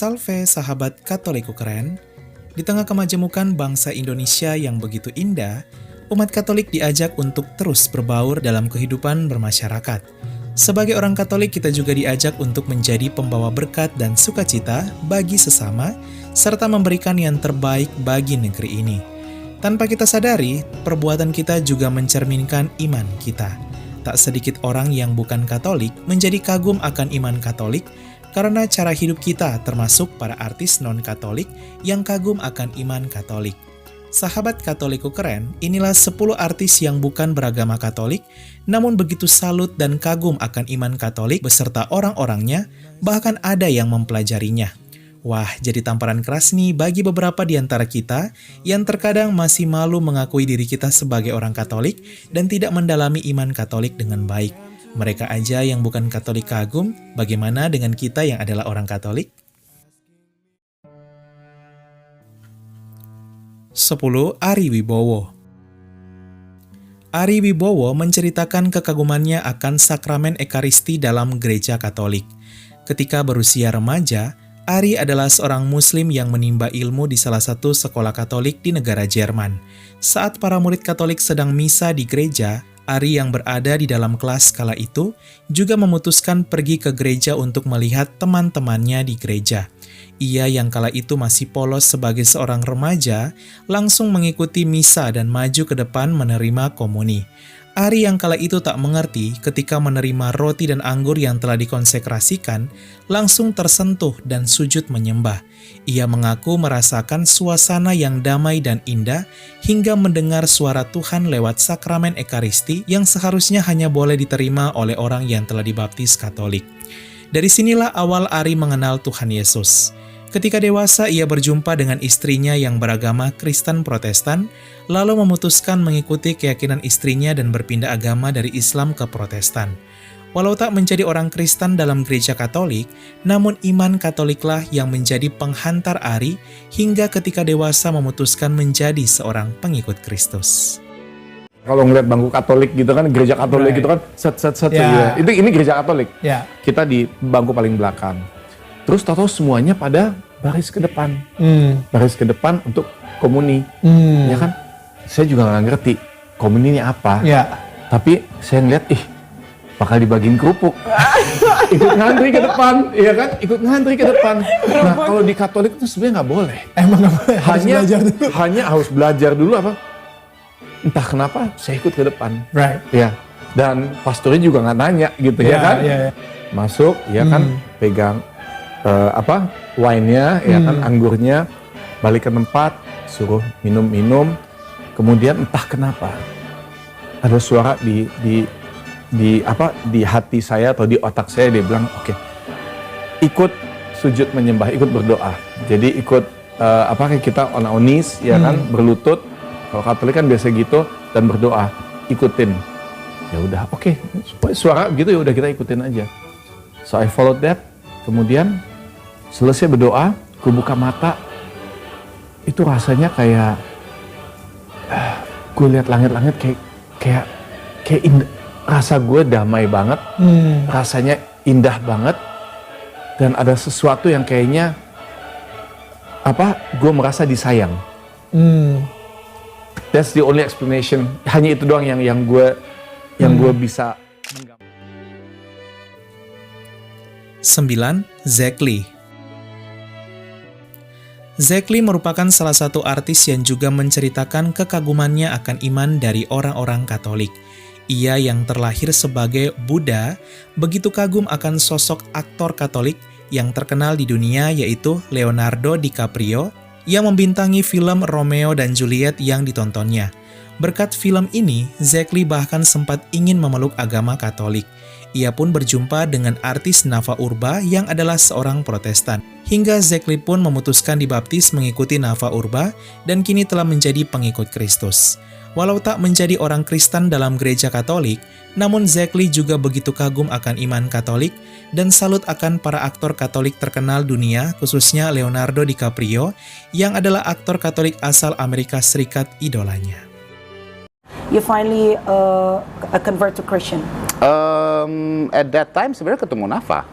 Salve sahabat Katoliku keren, di tengah kemajemukan bangsa Indonesia yang begitu indah, umat Katolik diajak untuk terus berbaur dalam kehidupan bermasyarakat. Sebagai orang Katolik, kita juga diajak untuk menjadi pembawa berkat dan sukacita bagi sesama, serta memberikan yang terbaik bagi negeri ini. Tanpa kita sadari, perbuatan kita juga mencerminkan iman kita. Tak sedikit orang yang bukan Katolik menjadi kagum akan iman Katolik, karena cara hidup kita termasuk para artis non-Katolik yang kagum akan iman Katolik. Sahabat Katoliku keren, inilah 10 artis yang bukan beragama Katolik, namun begitu salut dan kagum akan iman Katolik beserta orang-orangnya, bahkan ada yang mempelajarinya. Wah, jadi tamparan keras nih bagi beberapa di antara kita yang terkadang masih malu mengakui diri kita sebagai orang Katolik dan tidak mendalami iman Katolik dengan baik. Mereka aja yang bukan Katolik kagum, bagaimana dengan kita yang adalah orang Katolik? 10. Ari Wibowo. Ari Wibowo menceritakan kekagumannya akan sakramen Ekaristi dalam gereja Katolik. Ketika berusia remaja, Ari adalah seorang Muslim yang menimba ilmu di salah satu sekolah Katolik di negara Jerman. Saat para murid Katolik sedang misa di gereja, Ari yang berada di dalam kelas kala itu juga memutuskan pergi ke gereja untuk melihat teman-temannya di gereja. Ia yang kala itu masih polos sebagai seorang remaja, langsung mengikuti misa dan maju ke depan menerima komuni. Ari yang kala itu tak mengerti ketika menerima roti dan anggur yang telah dikonsekrasikan, langsung tersentuh dan sujud menyembah. Ia mengaku merasakan suasana yang damai dan indah hingga mendengar suara Tuhan lewat sakramen Ekaristi yang seharusnya hanya boleh diterima oleh orang yang telah dibaptis Katolik. Dari sinilah awal Ari mengenal Tuhan Yesus. Ketika dewasa, ia berjumpa dengan istrinya yang beragama Kristen Protestan, lalu memutuskan mengikuti keyakinan istrinya dan berpindah agama dari Islam ke Protestan. Walau tak menjadi orang Kristen dalam gereja Katolik, namun iman Katoliklah yang menjadi penghantar Ari hingga ketika dewasa memutuskan menjadi seorang pengikut Kristus. Kalau ngeliat bangku Katolik gitu kan, gereja Katolik gitu kan, set ya. Ini gereja Katolik. Yeah. Kita di bangku paling belakang. Terus tahu semuanya pada baris ke depan. Baris ke depan untuk komuni. Ya kan? Saya juga nggak ngerti komuni ini apa. Yeah. Tapi saya ngeliat, bakal dibagiin kerupuk. Ikut ngantri ke depan, ya kan? Ikut ngantri ke depan. Nah, kalau di Katolik itu sebenarnya nggak boleh. Emang nggak boleh? Hanya harus belajar dulu apa? Entah kenapa saya ikut ke depan. Right. Ya. Dan pastornya juga nggak nanya gitu ya kan? Yeah. Masuk, ya kan? Pegang wine-nya, ya kan, anggurnya, balik ke tempat, suruh minum-minum. Kemudian entah kenapa ada suara di hati saya atau di otak saya, dia bilang, oke, ikut sujud menyembah, ikut berdoa. Jadi ikut kayak kita on our knees, ya kan, berlutut. Kalau Katolik kan biasa gitu, dan berdoa, ikutin. Ya udah, oke, suara gitu ya udah kita ikutin aja. So I followed that. Kemudian selesai berdoa, gue buka mata, itu rasanya kayak gue lihat langit-langit kayak indah. Rasa gue damai banget, rasanya indah banget, dan ada sesuatu yang kayaknya gue merasa disayang. That's the only explanation. Hanya itu doang yang gue bisa. 9. Zack Lee. Zack Lee merupakan salah satu artis yang juga menceritakan kekagumannya akan iman dari orang-orang Katolik. Ia yang terlahir sebagai Buddha, begitu kagum akan sosok aktor Katolik yang terkenal di dunia yaitu Leonardo DiCaprio yang membintangi film Romeo dan Juliet yang ditontonnya. Berkat film ini, Zack Lee bahkan sempat ingin memeluk agama Katolik. Ia pun berjumpa dengan artis Nava Urba yang adalah seorang Protestan. Hingga Zack Lee pun memutuskan dibaptis mengikuti Nava Urba dan kini telah menjadi pengikut Kristus. Walau tak menjadi orang Kristen dalam gereja Katolik, namun Zack Lee juga begitu kagum akan iman Katolik dan salut akan para aktor Katolik terkenal dunia, khususnya Leonardo DiCaprio, yang adalah aktor Katolik asal Amerika Serikat idolanya. You finally convert to Christian? At that time sebenarnya ketemu Nafa.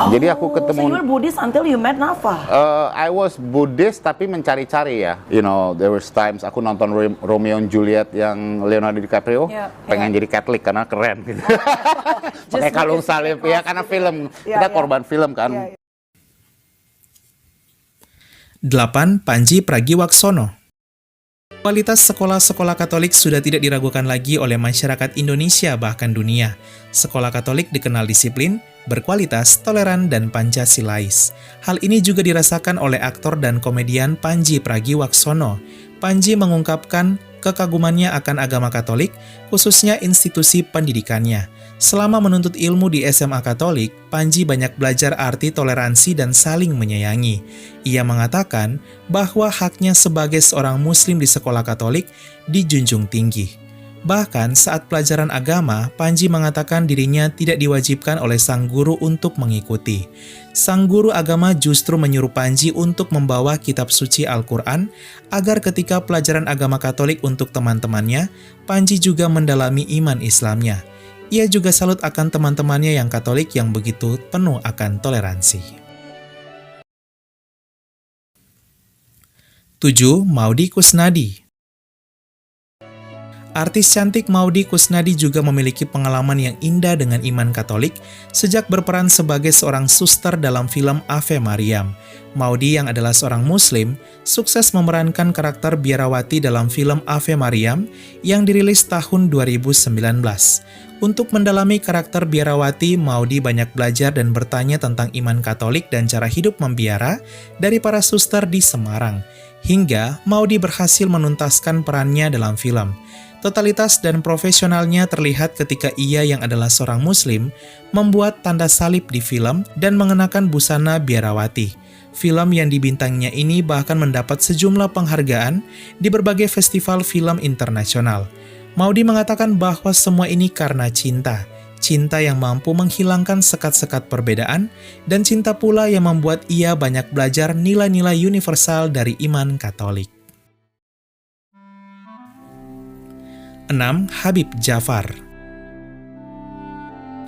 Jadi aku So you were ketemu, Buddhist until you met Nafa? I was Buddhist tapi mencari-cari ya. You know, there was times aku nonton Romeo and Juliet yang Leonardo DiCaprio, Yeah, pengen jadi Katolik karena keren gitu. Pakai kalung salib ya, karena film. Kita korban film kan. 8. Panji Pragiwaksono. Kualitas sekolah-sekolah Katolik sudah tidak diragukan lagi oleh masyarakat Indonesia bahkan dunia. Sekolah Katolik dikenal disiplin, berkualitas, toleran, dan Pancasilais. Hal ini juga dirasakan oleh aktor dan komedian Panji Pragiwaksono. Panji mengungkapkan kekagumannya akan agama Katolik, khususnya institusi pendidikannya. Selama menuntut ilmu di SMA Katolik, Panji banyak belajar arti toleransi dan saling menyayangi. Ia mengatakan bahwa haknya sebagai seorang Muslim di sekolah Katolik dijunjung tinggi. Bahkan saat pelajaran agama, Panji mengatakan dirinya tidak diwajibkan oleh sang guru untuk mengikuti. Sang guru agama justru menyuruh Panji untuk membawa kitab suci Al-Quran agar ketika pelajaran agama Katolik untuk teman-temannya, Panji juga mendalami iman Islamnya. Ia juga salut akan teman-temannya yang Katolik yang begitu penuh akan toleransi. 7. Maudy Kusnadi. Artis cantik Maudy Kusnadi juga memiliki pengalaman yang indah dengan iman Katolik sejak berperan sebagai seorang suster dalam film Ave Mariam. Maudy yang adalah seorang Muslim, sukses memerankan karakter biarawati dalam film Ave Mariam yang dirilis tahun 2019. Untuk mendalami karakter biarawati, Maudy banyak belajar dan bertanya tentang iman Katolik dan cara hidup membiara dari para suster di Semarang. Hingga Maudy berhasil menuntaskan perannya dalam film. Totalitas dan profesionalnya terlihat ketika ia yang adalah seorang Muslim membuat tanda salib di film dan mengenakan busana biarawati. Film yang dibintanginya ini bahkan mendapat sejumlah penghargaan di berbagai festival film internasional. Maudy mengatakan bahwa semua ini karena cinta. Cinta yang mampu menghilangkan sekat-sekat perbedaan, dan cinta pula yang membuat ia banyak belajar nilai-nilai universal dari iman Katolik. 6. Habib Djafar.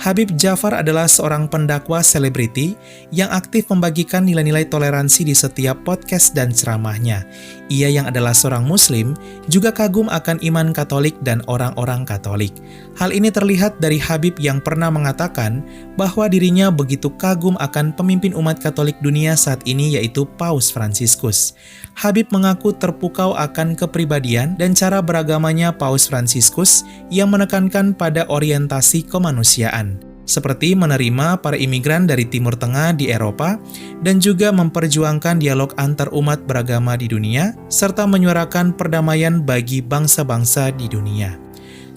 Habib Djafar adalah seorang pendakwa selebriti yang aktif membagikan nilai-nilai toleransi di setiap podcast dan ceramahnya. Ia yang adalah seorang Muslim juga kagum akan iman Katolik dan orang-orang Katolik. Hal ini terlihat dari Habib yang pernah mengatakan bahwa dirinya begitu kagum akan pemimpin umat Katolik dunia saat ini, yaitu Paus Fransiskus. Habib mengaku terpukau akan kepribadian dan cara beragamanya Paus Fransiskus yang menekankan pada orientasi kemanusiaan, seperti menerima para imigran dari Timur Tengah di Eropa dan juga memperjuangkan dialog antar umat beragama di dunia, serta menyuarakan perdamaian bagi bangsa-bangsa di dunia.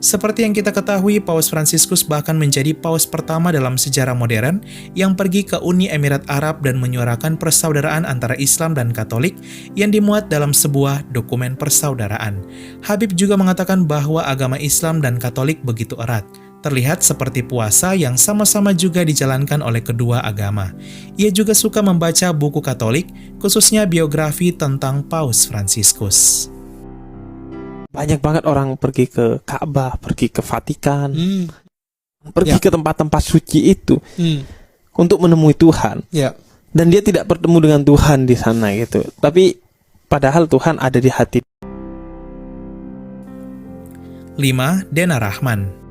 Seperti yang kita ketahui, Paus Fransiskus bahkan menjadi paus pertama dalam sejarah modern yang pergi ke Uni Emirat Arab dan menyuarakan persaudaraan antara Islam dan Katolik yang dimuat dalam sebuah dokumen persaudaraan. Habib juga mengatakan bahwa agama Islam dan Katolik begitu erat, terlihat seperti puasa yang sama-sama juga dijalankan oleh kedua agama. Ia juga suka membaca buku Katolik, khususnya biografi tentang Paus Fransiskus. Banyak banget orang pergi ke Ka'bah, pergi ke Vatikan, pergi ke tempat-tempat suci itu untuk menemui Tuhan. Dan dia tidak bertemu dengan Tuhan di sana gitu. Tapi padahal Tuhan ada di hati. 5. Dena Rahman.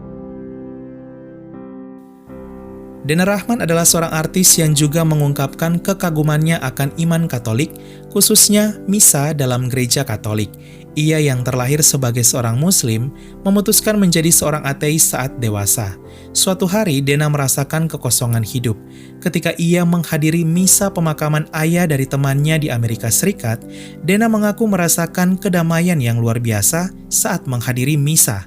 Dena Rahman adalah seorang artis yang juga mengungkapkan kekagumannya akan iman Katolik, khususnya misa dalam gereja Katolik. Ia yang terlahir sebagai seorang Muslim, memutuskan menjadi seorang ateis saat dewasa. Suatu hari, Dena merasakan kekosongan hidup. Ketika ia menghadiri misa pemakaman ayah dari temannya di Amerika Serikat, Dena mengaku merasakan kedamaian yang luar biasa saat menghadiri misa.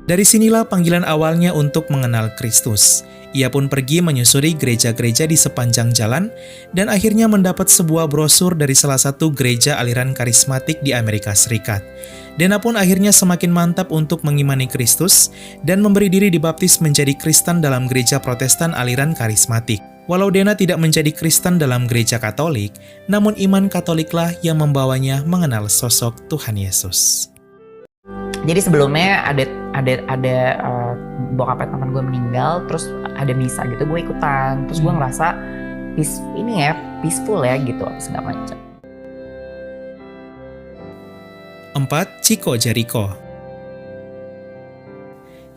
Dari sinilah panggilan awalnya untuk mengenal Kristus. Ia pun pergi menyusuri gereja-gereja di sepanjang jalan dan akhirnya mendapat sebuah brosur dari salah satu gereja aliran karismatik di Amerika Serikat. Dena pun akhirnya semakin mantap untuk mengimani Kristus dan memberi diri dibaptis menjadi Kristen dalam gereja Protestan aliran karismatik. Walau Dena tidak menjadi Kristen dalam gereja Katolik, namun iman Katoliklah yang membawanya mengenal sosok Tuhan Yesus. Jadi sebelumnya ada bokapnya teman gue meninggal, terus ada misa gitu, gue ikutan, terus gue ngerasa peaceful ya gitu apa segala macam. 4. Chico Jericho.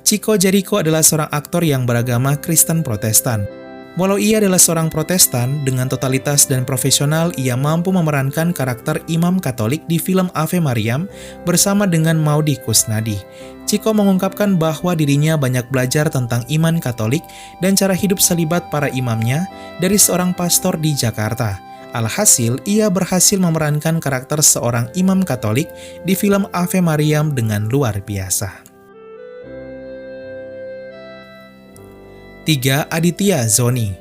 Chico Jericho adalah seorang aktor yang beragama Kristen Protestan. Walau ia adalah seorang Protestan, dengan totalitas dan profesional ia mampu memerankan karakter imam Katolik di film Ave Mariam bersama dengan Maudy Kusnadi. Chico mengungkapkan bahwa dirinya banyak belajar tentang iman Katolik dan cara hidup selibat para imamnya dari seorang pastor di Jakarta. Alhasil, ia berhasil memerankan karakter seorang imam Katolik di film Ave Mariam dengan luar biasa. 3. Aditya Zoni.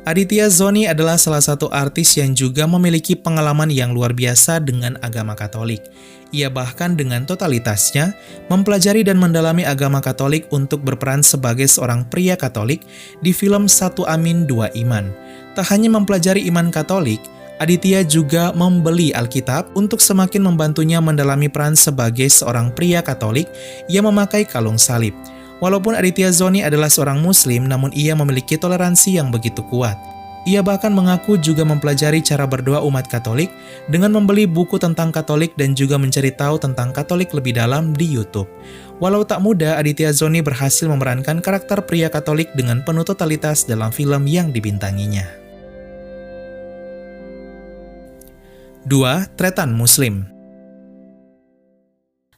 Aditya Zoni adalah salah satu artis yang juga memiliki pengalaman yang luar biasa dengan agama Katolik. Ia bahkan dengan totalitasnya mempelajari dan mendalami agama Katolik untuk berperan sebagai seorang pria Katolik di film Satu Amin Dua Iman. Tak hanya mempelajari iman Katolik, Aditya juga membeli Alkitab untuk semakin membantunya mendalami peran sebagai seorang pria Katolik yang memakai kalung salib. Walaupun Aditya Zoni adalah seorang Muslim, namun ia memiliki toleransi yang begitu kuat. Ia bahkan mengaku juga mempelajari cara berdoa umat Katolik dengan membeli buku tentang Katolik dan juga mencari tahu tentang Katolik lebih dalam di YouTube. Walau tak mudah, Aditya Zoni berhasil memerankan karakter pria Katolik dengan penuh totalitas dalam film yang dibintanginya. 2. Tretan Muslim.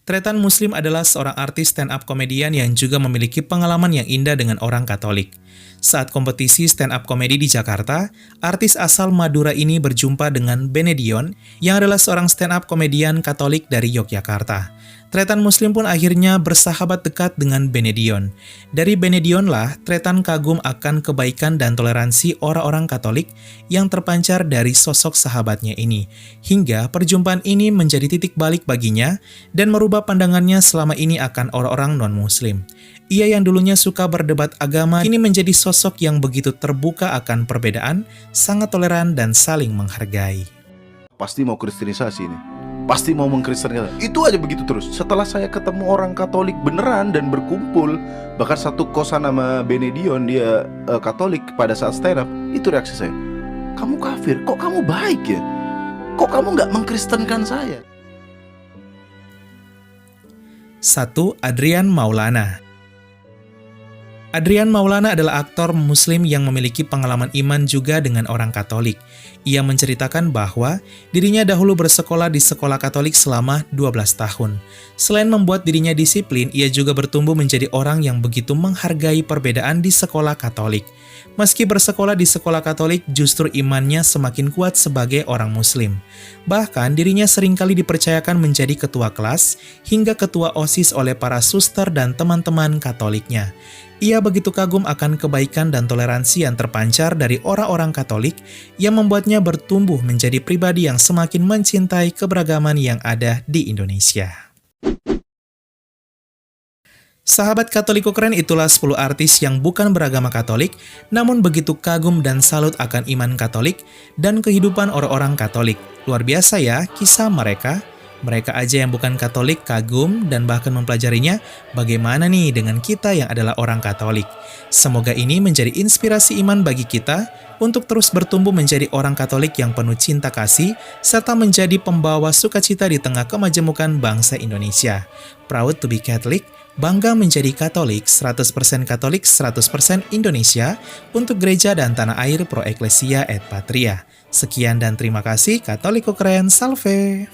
Tretan Muslim adalah seorang artis stand-up komedian yang juga memiliki pengalaman yang indah dengan orang Katolik. Saat kompetisi stand-up komedi di Jakarta, artis asal Madura ini berjumpa dengan Benedion yang adalah seorang stand-up komedian Katolik dari Yogyakarta. Tretan Muslim pun akhirnya bersahabat dekat dengan Benedion. Dari Benedion lah, Tretan kagum akan kebaikan dan toleransi orang-orang Katolik yang terpancar dari sosok sahabatnya ini. Hingga perjumpaan ini menjadi titik balik baginya dan merubah pandangannya selama ini akan orang-orang non-Muslim. Ia yang dulunya suka berdebat agama, kini menjadi sosok yang begitu terbuka akan perbedaan, sangat toleran dan saling menghargai. Pasti mau kristenisasi nih. Pasti mau mengkristenkan. Itu aja begitu terus. Setelah saya ketemu orang Katolik beneran dan berkumpul, bahkan satu kosan sama Benedion, dia Katolik, pada saat stand up, itu reaksi saya. Kamu kafir, kok kamu baik ya? Kok kamu nggak mengkristenkan saya? 1. Adrian Maulana. Adrian Maulana adalah aktor Muslim yang memiliki pengalaman iman juga dengan orang Katolik. Ia menceritakan bahwa dirinya dahulu bersekolah di sekolah Katolik selama 12 tahun. Selain membuat dirinya disiplin, ia juga bertumbuh menjadi orang yang begitu menghargai perbedaan di sekolah Katolik. Meski bersekolah di sekolah Katolik, justru imannya semakin kuat sebagai orang Muslim. Bahkan dirinya seringkali dipercayakan menjadi ketua kelas hingga ketua OSIS oleh para suster dan teman-teman Katoliknya. Ia begitu kagum akan kebaikan dan toleransi yang terpancar dari orang-orang Katolik yang membuatnya bertumbuh menjadi pribadi yang semakin mencintai keberagaman yang ada di Indonesia. Sahabat Katoliko Keren, itulah 10 artis yang bukan beragama Katolik, namun begitu kagum dan salut akan iman Katolik dan kehidupan orang-orang Katolik. Luar biasa ya kisah mereka. Mereka aja yang bukan Katolik kagum dan bahkan mempelajarinya, bagaimana nih dengan kita yang adalah orang Katolik. Semoga ini menjadi inspirasi iman bagi kita untuk terus bertumbuh menjadi orang Katolik yang penuh cinta kasih, serta menjadi pembawa sukacita di tengah kemajemukan bangsa Indonesia. Proud to be Catholic, bangga menjadi Katolik, 100% Katolik, 100% Indonesia, untuk gereja dan tanah air pro ecclesia et patria. Sekian dan terima kasih, Katoliko Keren, salve!